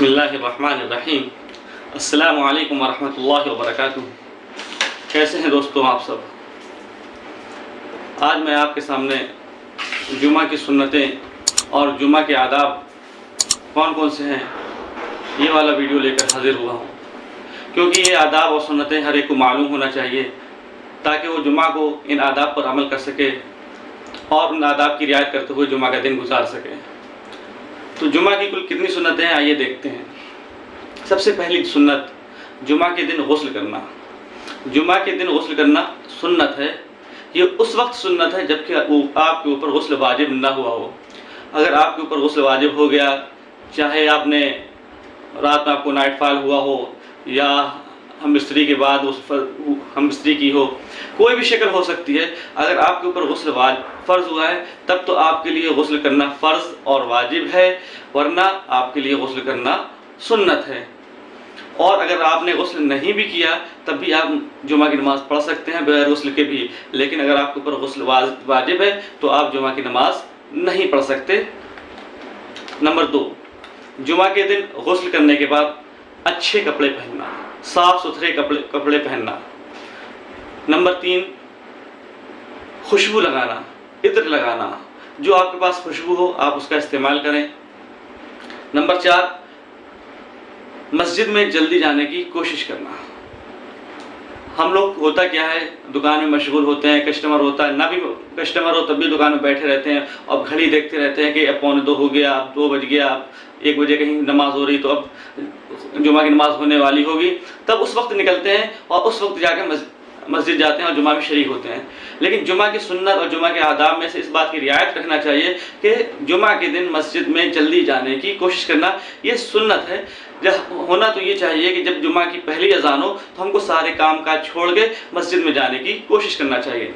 बिस्मिल्लाहिर्रहमानिर्रहीम। अस्सलामु अलैकुम वरहमतुल्लाहि वबरकातुहू। कैसे हैं दोस्तों आप सब। आज मैं आपके सामने जुमा की सुन्नतें और जुमा के आदाब कौन कौन से हैं ये वाला वीडियो लेकर हाजिर हुआ हूँ, क्योंकि ये आदाब और सुन्नतें हर एक को मालूम होना चाहिए ताकि वो जुमा को इन आदाब पर अमल कर सके और उन आदाब की रियायत करते हुए जुमा का दिन गुजार सके। तो जुमा की कुल कितनी सुन्नतें हैं आइए देखते हैं। सबसे पहली सुन्नत, जुमा के दिन गुस्ल करना। जुमा के दिन गुस्ल करना सुन्नत है। ये उस वक्त सुन्नत है जबकि आपके ऊपर गुस्ल वाजिब ना हुआ हो। अगर आपके ऊपर गुस्ल वाजिब हो गया, चाहे आपने रात में आपको नाइट फॉल हुआ हो या हम मिस्त्री के बाद हम मिस्त्री की हो, कोई भी शक्ल हो सकती है, अगर आपके ऊपर गुस्ल फ़र्ज़ हुआ है तब तो आपके लिए गुस्ल करना फ़र्ज़ और वाजिब है, वरना आपके लिए गुस्ल करना सुन्नत है। और अगर आपने गुस्ल नहीं भी किया तब भी आप जुमा की नमाज़ पढ़ सकते हैं बगैर गुस्ल के भी, लेकिन अगर आपके ऊपर गुस्ल वाजिब है तो आप जुमा की नमाज़ नहीं पढ़ सकते। नंबर 2, जुमा के दिन गुस्ल करने के बाद अच्छे कपड़े पहनना, साफ़ सुथरे कपड़े पहनना। नंबर 3, खुशबू लगाना, इत्र लगाना। जो आपके पास खुशबू हो आप उसका इस्तेमाल करें। नंबर 4, मस्जिद में जल्दी जाने की कोशिश करना। हम लोग होता क्या है, दुकान में मशगूल होते हैं, कस्टमर होता है, ना भी कस्टमर हो तब भी दुकान में बैठे रहते हैं और घड़ी देखते रहते हैं कि अब 1:45 हो गया, अब 2 बज गया, अब 1 बजे कहीं नमाज़ हो रही तो अब जुमा की नमाज़ होने वाली होगी। तब उस वक्त निकलते हैं और उस वक्त जाकर मस्जिद जाते हैं और जुमा में शरीक होते हैं। लेकिन जुमा की सुन्नत और जुमा के आदाब में से इस बात की रियायत रखना चाहिए कि जुमा के दिन मस्जिद में जल्दी जाने की कोशिश करना ये सुन्नत है। जब होना तो ये चाहिए कि जब जुमा की पहली अजान हो तो हमको सारे काम काज छोड़ के मस्जिद में जाने की कोशिश करना चाहिए।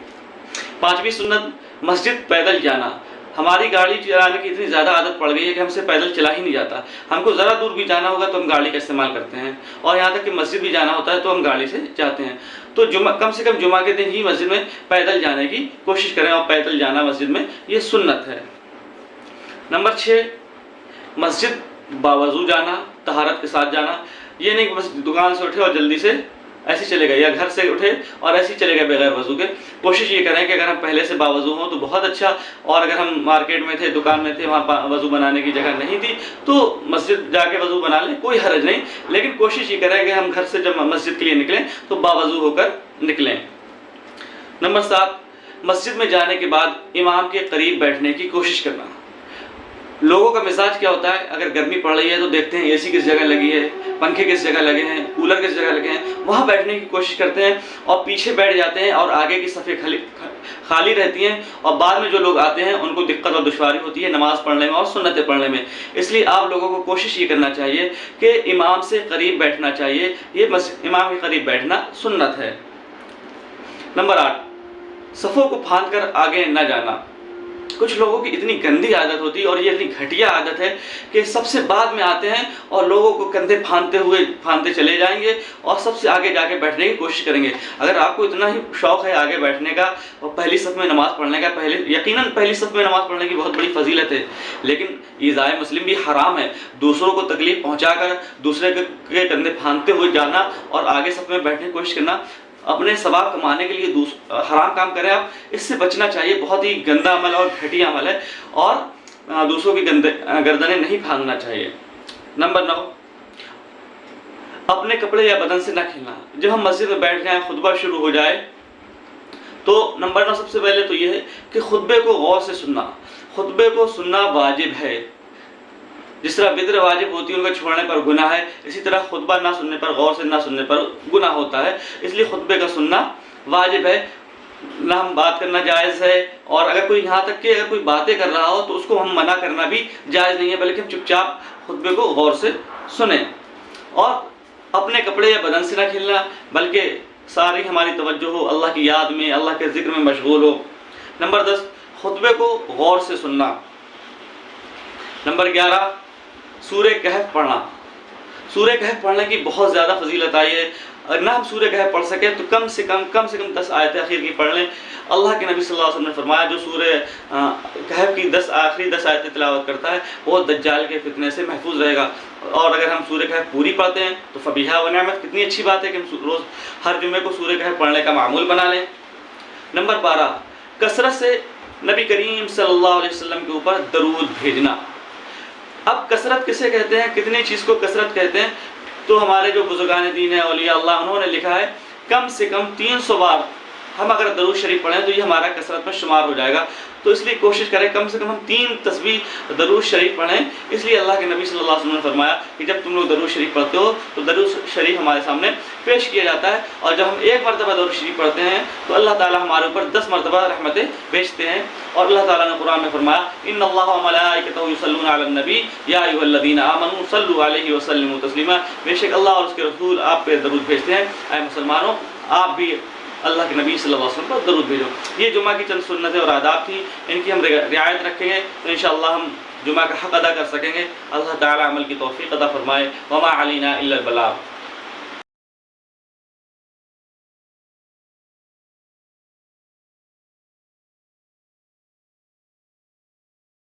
5वीं सुन्नत, मस्जिद पैदल जाना। हमारी गाड़ी चलाने की इतनी ज़्यादा आदत पड़ गई है कि हमसे पैदल चला ही नहीं जाता। हमको ज़रा दूर भी जाना होगा तो हम गाड़ी का इस्तेमाल करते हैं, और यहाँ तक कि मस्जिद भी जाना होता है तो हम गाड़ी से जाते हैं। तो कम से कम जुमा के दिन ही मस्जिद में पैदल जाने की कोशिश करें, और पैदल जाना मस्जिद में ये सुन्नत है। नंबर 6, मस्जिद बावजू जाना, तहारत के साथ जाना। ये नहीं कि बस दुकान से उठे और जल्दी से ऐसे चले गए, या घर से उठे और ऐसे ही चले गए बगैर वज़ू के। कोशिश ये करें कि अगर हम पहले से बावज़ू हों तो बहुत अच्छा, और अगर हम मार्केट में थे, दुकान में थे, वहाँ वज़ू बनाने की जगह नहीं थी तो मस्जिद जाके वज़ू बना लें, कोई हर्ज नहीं। लेकिन कोशिश ये करें कि हम घर से जब मस्जिद के लिए निकलें तो बावज़ू होकर निकलें। नंबर 7, मस्जिद में जाने के बाद इमाम के करीब बैठने की कोशिश करना। लोगों का मिजाज क्या होता है, अगर गर्मी पड़ रही है तो देखते हैं एसी किस जगह लगी है, पंखे किस जगह लगे हैं, कूलर किस जगह लगे हैं, वहाँ बैठने की कोशिश करते हैं और पीछे बैठ जाते हैं और आगे की सफ़े खाली रहती हैं, और बाद में जो लोग आते हैं उनको दिक्कत और दुश्वारी होती है नमाज़ पढ़ने में और सुन्नतें पढ़ने में। इसलिए आप लोगों को कोशिश ये करना चाहिए कि इमाम से करीब बैठना चाहिए। ये इमाम के करीब बैठना सुन्नत है। नंबर 8, सफ़ों को फांद कर आगे न जाना। कुछ लोगों की इतनी गंदी आदत होती है और ये इतनी घटिया आदत है कि सबसे बाद में आते हैं और लोगों को कंधे फांदते चले जाएंगे और सबसे आगे जाके बैठने की कोशिश करेंगे। अगर आपको इतना ही शौक़ है आगे बैठने का और पहली सफ़ में नमाज़ पढ़ने का, यकीनन पहली सफ़ में नमाज़ पढ़ने की बहुत बड़ी फजीलत है, लेकिन ईज़ाए मुस्लिम भी हराम है। दूसरों को तकलीफ़ पहुँचाकर दूसरे के कंधे फांदते हुए जाना और आगे सफ़ में बैठने की कोशिश करना, अपने सवाब कमाने के लिए हराम काम करें आप, इससे बचना चाहिए। बहुत ही गंदा अमल और घटिया अमल है और दूसरों की गर्दनें नहीं फांदना चाहिए। नंबर 9, अपने कपड़े या बदन से ना खेलना। जब हम मस्जिद में बैठ जाएं, खुतबा शुरू हो जाए तो नंबर 9 सबसे पहले तो ये है कि खुतबे को गौर से सुनना। खुतबे को सुनना वाजिब है। जिस तरह विद्र वाजिब होती है उनका छोड़ने पर गुनाह है, इसी तरह खुतबा ना सुनने पर, गौर से ना सुनने पर गुनाह होता है। इसलिए खुतबे का सुनना वाजिब है। ना हम बात करना जायज़ है, और अगर कोई यहाँ तक कि अगर कोई बातें कर रहा हो तो उसको हम मना करना भी जायज़ नहीं है, बल्कि हम चुपचाप खुतबे को गौर से सुने। और अपने कपड़े या बदन से ना खेलना, बल्कि सारी हमारी तवज्जो हो अल्लाह की याद में, अल्लाह के ज़िक्र में मशगूल हो। नंबर 10, खुतबे को गौर से सुनना। नंबर 11, सूरे कहफ पढ़ना। सूरह कहफ पढ़ने की बहुत ज़्यादा फजीलत आई है। अगर ना हम सूरह कहफ पढ़ सकें तो कम से कम 10 आयतें आखिर की पढ़ लें। अल्लाह के नबी सल्लल्लाहु अलैहि वसल्लम ने फरमाया, जो सूरह कहफ की आखिरी 10 आयतें तिलावत करता है वो दज्जाल के फितने से महफूज रहेगा। और अगर हम सूरह कहफ पूरी पढ़ते हैं तो फबीहा व नेमत, कितनी अच्छी बात है कि हम रोज़ हर जुमे को सूरह कहफ पढ़ने का मामूल बना लें। नंबर 12, कसरत से नबी करीम सल्लल्लाहु अलैहि वसल्लम के ऊपर दरूद भेजना। अब कसरत किसे कहते हैं, कितनी चीज़ को कसरत कहते हैं? तो हमारे जो बुजुर्गान दीन है, औलिया अल्लाह, उन्होंने लिखा है कम से कम 300 बार हम अगर दरूद शरीफ पढ़ें तो ये हमारा कसरत में शुमार हो जाएगा। तो इसलिए कोशिश करें कम से कम हम 3 तस्बीह दरूद शरीफ पढ़ें। इसलिए अल्लाह के नबी सल्लल्लाहु अलैहि वसल्लम ने फरमाया कि जब तुम लोग दरूद शरीफ पढ़ते हो तो दरूद शरीफ हमारे सामने पेश किया जाता है, और जब हम 1 मरतबा दरूद शरीफ पढ़ते हैं तो अल्लाह ताला हमारे ऊपर 10 मरतबा रहमतें भेजते हैं। और अल्लाह ताला ने कुरान में फरमाया, इन्नल्लाहा व मलाइकतहु युसल्लूना अलन नबी या अय्युहल्लज़ीना आमनू सल्लु अलैहि व सल्लिमू तस्लीमा। बेशक अल्लाह और उसके रसूल आप पे दरूद भेजते हैं। ऐ मुसलमानों, आप भी अल्लाह के नबी सल्लल्लाहु अलैहि वसल्लम पर दरूद भेजो। ये जुमा की चंद सुन्नतें और आदाब थी, इनकी हम रियायत रखेंगे तो इंशाअल्लाह हम जुमा का हक़ अदा कर सकेंगे। अल्लाह ताला अमल की तौफ़ीक़ अता फ़रमाए। वमा अलैना इल्लल बलाग़।